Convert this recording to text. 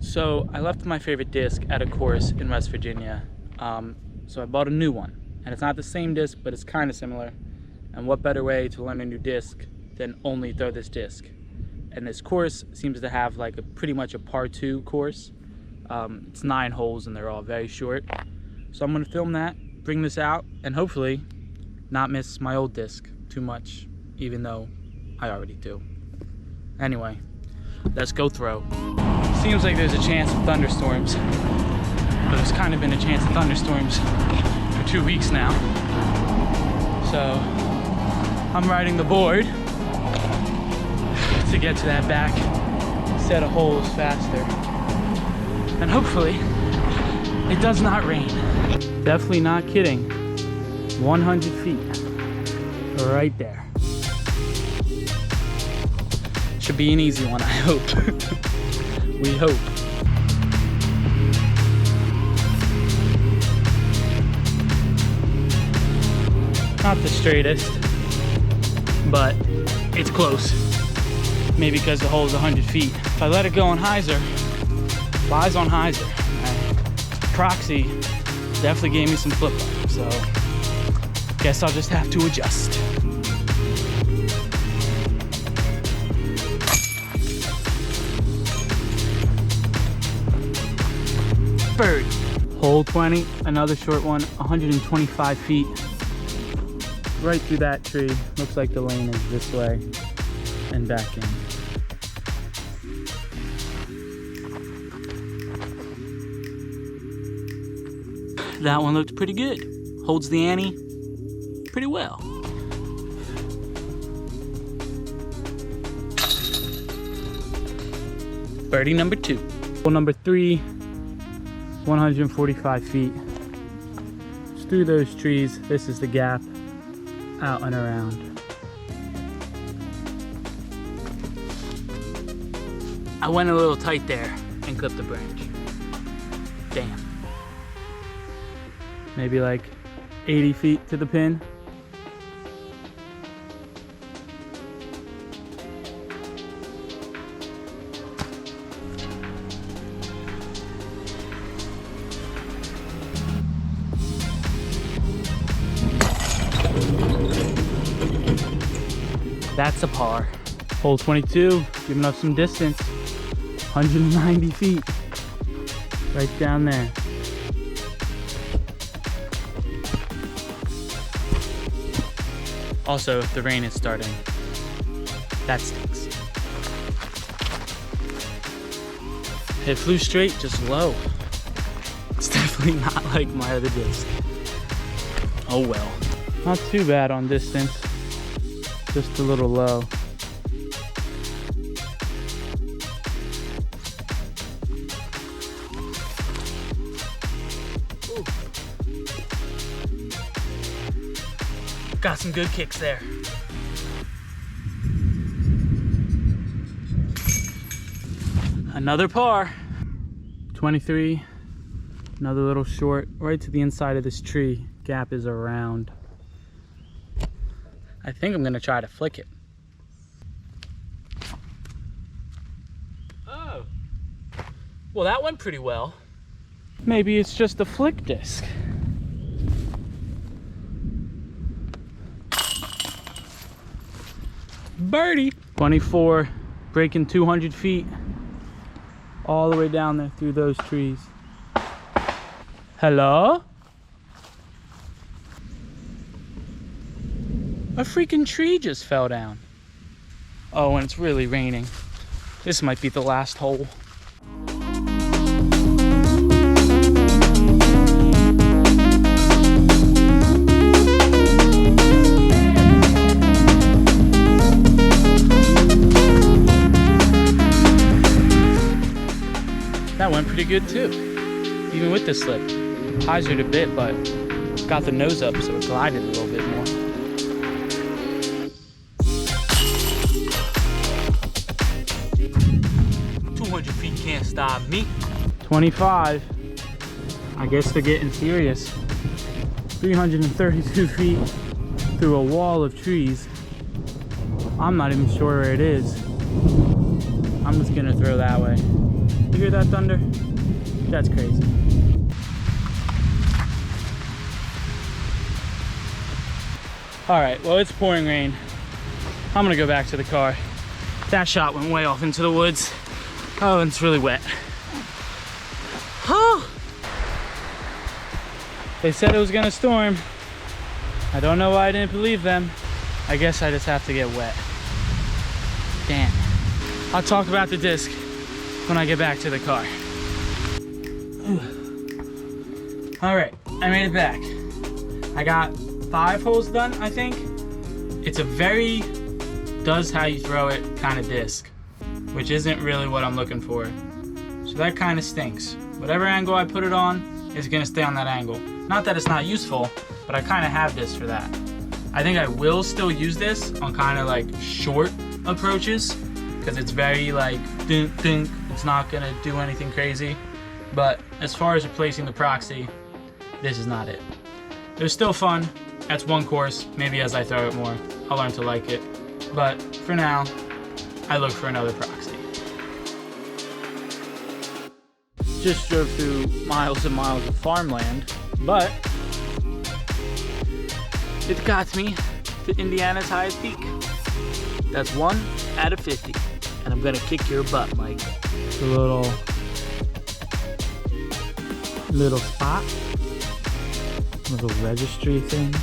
So I left my favorite disc at a course in West Virginia. So I bought a new one, and it's not the same disc, but it's kind of similar. And what better way to learn a new disc than only throw this disc? And this course seems to have like pretty much a par 2 course. It's 9 holes and they're all very short. So I'm gonna film that, bring this out, and hopefully not miss my old disc too much, even though I already do. Anyway, let's go throw. Seems like there's a chance of thunderstorms, but there's kind of been a chance of thunderstorms for 2 weeks now. So I'm riding the board to get to that back set of holes faster. And hopefully it does not rain. Definitely not kidding. 100 feet right there. Should be an easy one, I hope. We hope. Not the straightest, but it's close. Maybe because the hole is 100 feet. If I let it go on hyzer, lies on hyzer. Proxy definitely gave me some flip up, so guess I'll just have to adjust. Bird. Hole 20, another short one, 125 feet. Right through that tree. Looks like the lane is this way and back in. That one looked pretty good. Holds the ante pretty well. Birdie number 2. Hole number 3, 145 feet. Just through those trees. This is the gap. Out and around. I went a little tight there and clipped the branch. Damn. Maybe like 80 feet to the pin. That's a par. Hole 22, giving us some distance. 190 feet. Right down there. Also, the rain is starting. That stinks. It flew straight, just low. It's definitely not like my other disc. Oh well. Not too bad on distance. Just a little low. Ooh. Got some good kicks there. Another par. 23. Another little short, right to the inside of this tree. Gap is around. I think I'm gonna try to flick it. Oh. Well, that went pretty well. Maybe it's just a flick disc. Birdie. 24, breaking 200 feet. All the way down there through those trees. Hello? A freaking tree just fell down. Oh, and it's really raining. This might be the last hole. That went pretty good too, even with the slip. Hyzered a bit, but got the nose up so it glided a little bit more. Feet can't stop me. 25. I guess they're getting serious. 332 feet through a wall of trees. I'm not even sure where it is. I'm just gonna throw that way. You hear that thunder? That's crazy. All right, well, it's pouring rain. I'm gonna go back to the car. That shot went way off into the woods. Oh, and it's really wet. Oh. They said it was gonna storm. I don't know why I didn't believe them. I guess I just have to get wet. Damn. I'll talk about the disc when I get back to the car. All right, I made it back. I got 5 holes done, I think. It's a very does how you throw it kind of disc, which isn't really what I'm looking for. So that kind of stinks. Whatever angle I put it on is gonna stay on that angle. Not that it's not useful, but I kind of have this for that. I think I will still use this on kind of like short approaches because it's very like dink dink. It's not gonna do anything crazy. But as far as replacing the proxy, this is not it. They're still fun. That's one course. Maybe as I throw it more, I'll learn to like it. But for now, I look for another proxy. Just drove through miles and miles of farmland, but it got me to Indiana's highest peak. That's 1 out of 50, and I'm gonna kick your butt, Mike. It's a little spot, little registry thing.